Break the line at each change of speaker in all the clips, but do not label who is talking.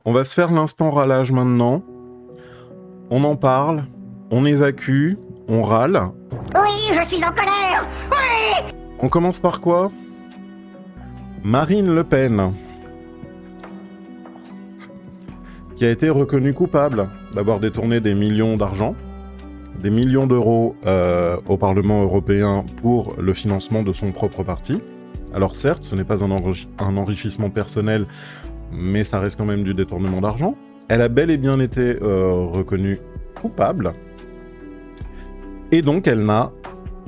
On va se faire l'instant râlage maintenant. On en parle, on évacue, on râle.
Oui, je suis en colère. Oui.
On commence par quoi ? Marine Le Pen, qui a été reconnue coupable d'avoir détourné des millions d'argent, des millions d'euros au Parlement européen pour le financement de son propre parti. Alors certes, ce n'est pas un enrichissement personnel, mais ça reste quand même du détournement d'argent. Elle a bel et bien été reconnue coupable, et donc elle n'a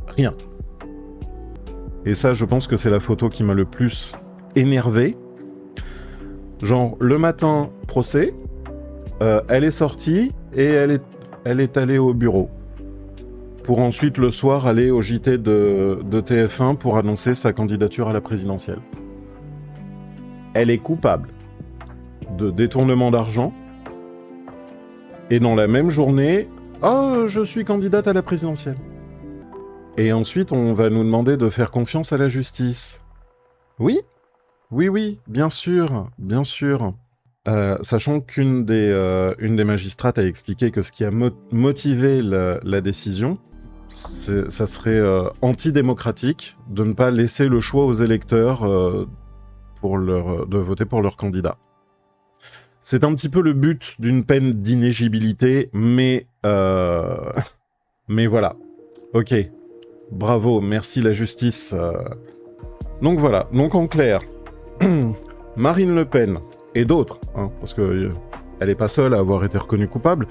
rien. Et ça, je pense que c'est la photo qui m'a le plus énervé. Genre, le matin, procès, elle est sortie et elle est allée au bureau. Pour ensuite, le soir, aller au JT de TF1 pour annoncer sa candidature à la présidentielle. Elle est coupable de détournement d'argent. Et dans la même journée, « Oh, je suis candidate à la présidentielle ». Et ensuite, on va nous demander de faire confiance à la justice. Oui, bien sûr. Sachant qu'une des magistrates a expliqué que ce qui a motivé la décision, ça serait antidémocratique de ne pas laisser le choix aux électeurs de voter pour leur candidat. C'est un petit peu le but d'une peine d'inéligibilité, mais voilà. Ok, bravo, merci la justice. Donc voilà, donc en clair, Marine Le Pen et d'autres, parce qu'elle n'est pas seule à avoir été reconnue coupable,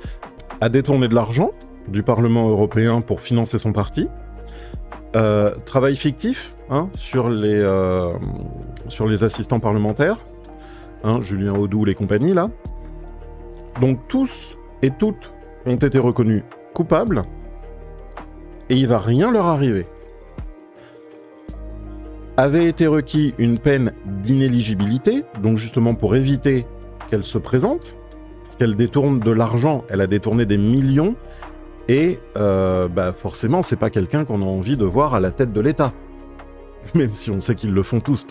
a détourné de l'argent du Parlement européen pour financer son parti, travail fictif sur les assistants parlementaires, Julien Audoux, les compagnies, là. Donc tous et toutes ont été reconnus coupables, et il va rien leur arriver. Avait été requis une peine d'inéligibilité, donc justement pour éviter qu'elle se présente, parce qu'elle détourne de l'argent, elle a détourné des millions, et forcément, c'est pas quelqu'un qu'on a envie de voir à la tête de l'État. Même si on sait qu'ils le font tous.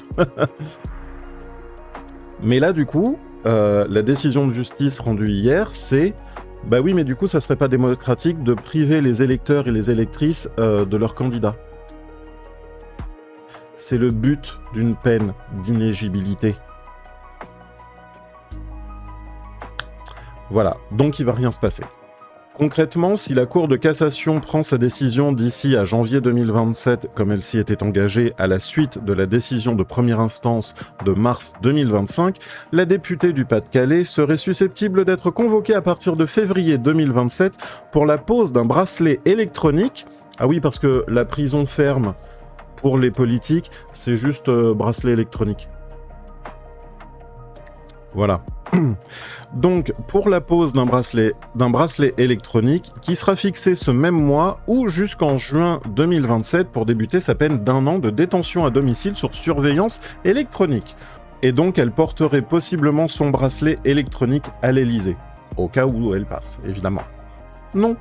Mais là, du coup, la décision de justice rendue hier, c'est « Bah oui, mais du coup, ça serait pas démocratique de priver les électeurs et les électrices de leurs candidats. » C'est le but d'une peine d'inéligibilité. Voilà, donc il va rien se passer. Concrètement, si la Cour de cassation prend sa décision d'ici à janvier 2027, comme elle s'y était engagée à la suite de la décision de première instance de mars 2025, la députée du Pas-de-Calais serait susceptible d'être convoquée à partir de février 2027 pour la pose d'un bracelet électronique. Ah oui, parce que la prison ferme pour les politiques, c'est juste bracelet électronique. Voilà. Donc, pour la pose d'un bracelet électronique qui sera fixé ce même mois ou jusqu'en juin 2027 pour débuter sa peine d'1 an de détention à domicile sur surveillance électronique. Et donc, elle porterait possiblement son bracelet électronique à l'Élysée, au cas où elle passe, évidemment. Non.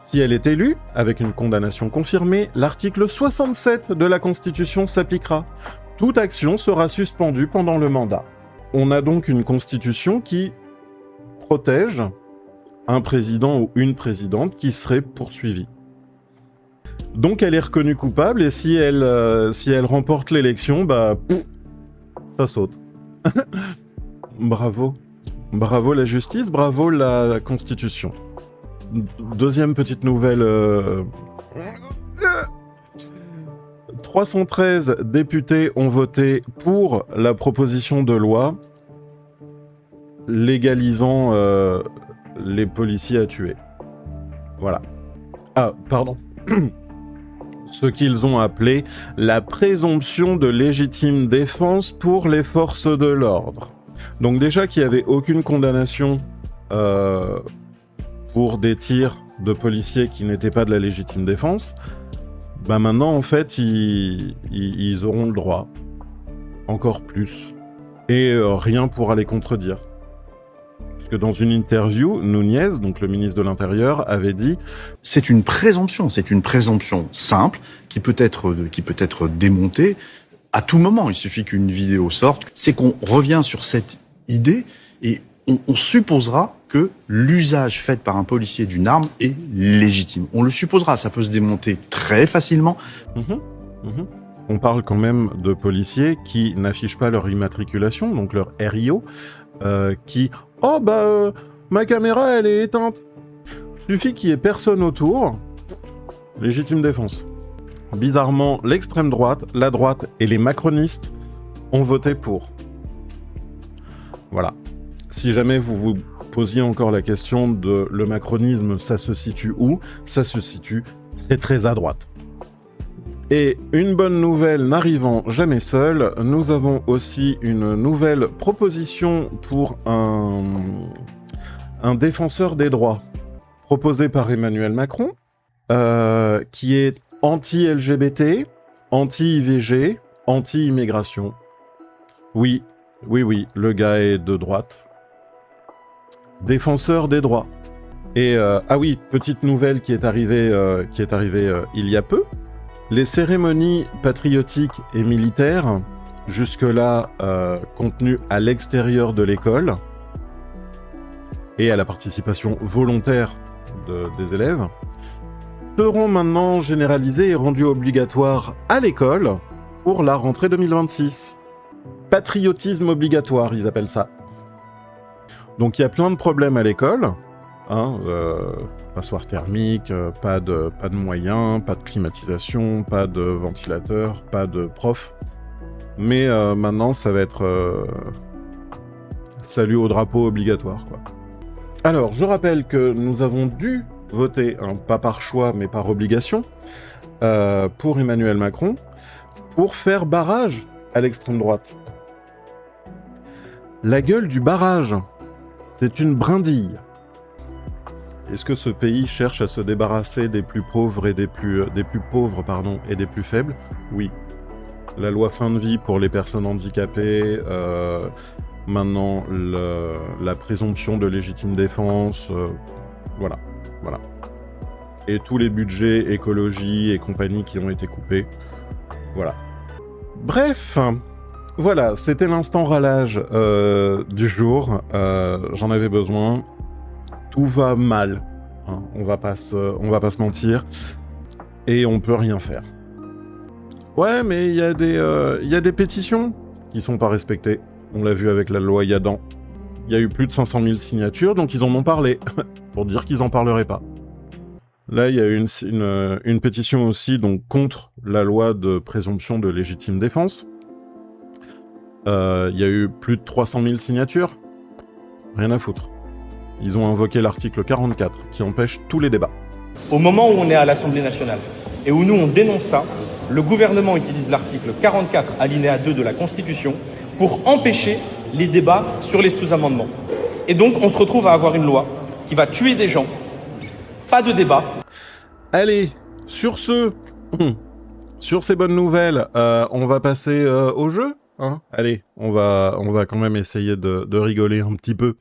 Si elle est élue, avec une condamnation confirmée, l'article 67 de la Constitution s'appliquera. Toute action sera suspendue pendant le mandat. On a donc une constitution qui protège un président ou une présidente qui serait poursuivi. Donc elle est reconnue coupable et si elle remporte l'élection, ça saute. Bravo. Bravo la justice, bravo la constitution. Deuxième petite nouvelle... 313 députés ont voté pour la proposition de loi légalisant les policiers à tuer. Voilà. Ah, pardon. Ce qu'ils ont appelé la présomption de légitime défense pour les forces de l'ordre. Donc déjà qu'il n'y avait aucune condamnation pour des tirs de policiers qui n'étaient pas de la légitime défense, maintenant, en fait, ils auront le droit. Encore plus. Et rien pourra les contredire. Parce que dans une interview, Nunez, donc le ministre de l'Intérieur, avait dit «
C'est une présomption simple qui peut être démontée à tout moment. Il suffit qu'une vidéo sorte. C'est qu'on revient sur cette idée Et on supposera que l'usage fait par un policier d'une arme est légitime. On le supposera, ça peut se démonter très facilement.
On parle quand même de policiers qui n'affichent pas leur immatriculation, donc leur RIO, qui « Oh ma caméra elle est éteinte !» Suffit qu'il y ait personne autour, légitime défense. Bizarrement, l'extrême droite, la droite et les macronistes ont voté pour. Voilà. Si jamais vous vous posiez encore la question de le macronisme, ça se situe où? Ça se situe très très à droite. Et une bonne nouvelle n'arrivant jamais seule, nous avons aussi une nouvelle proposition pour un défenseur des droits, proposé par Emmanuel Macron, qui est anti-LGBT, anti-IVG, anti-immigration. Oui, le gars est de droite. Défenseur des droits. Et ah oui, petite nouvelle qui est arrivée il y a peu. Les cérémonies patriotiques et militaires, jusque-là contenues à l'extérieur de l'école, et à la participation volontaire des élèves, seront maintenant généralisées et rendues obligatoires à l'école pour la rentrée 2026. Patriotisme obligatoire, ils appellent ça. Donc il y a plein de problèmes à l'école, passoire thermique, pas de moyens, pas de climatisation, pas de ventilateur, pas de prof. Mais maintenant ça va être salut au drapeau obligatoire, quoi. Alors je rappelle que nous avons dû voter, pas par choix mais par obligation, pour Emmanuel Macron, pour faire barrage à l'extrême droite. La gueule du barrage, c'est une brindille. Est-ce que ce pays cherche à se débarrasser des plus pauvres et des plus pauvres et des plus faibles? Oui. La loi fin de vie pour les personnes handicapées, maintenant la présomption de légitime défense, voilà. Et tous les budgets écologie et compagnie qui ont été coupés, voilà. Bref, voilà, c'était l'instant râlage du jour, j'en avais besoin. Tout va mal, on va pas se mentir, et on peut rien faire. Ouais, mais il y a des pétitions qui sont pas respectées. On l'a vu avec la loi Yadan. Il y a eu plus de 500 000 signatures, donc ils en ont parlé, pour dire qu'ils en parleraient pas. Là, il y a eu une pétition aussi donc contre la loi de présomption de légitime défense. Il y a eu plus de 300 000 signatures. Rien à foutre. Ils ont invoqué l'article 44, qui empêche tous les débats.
Au moment où on est à l'Assemblée nationale, et où nous on dénonce ça, le gouvernement utilise l'article 44, alinéa 2 de la Constitution, pour empêcher les débats sur les sous-amendements. Et donc on se retrouve à avoir une loi qui va tuer des gens. Pas de débat.
Allez, sur ces bonnes nouvelles, on va passer au jeu. Allez, on va quand même essayer de rigoler un petit peu.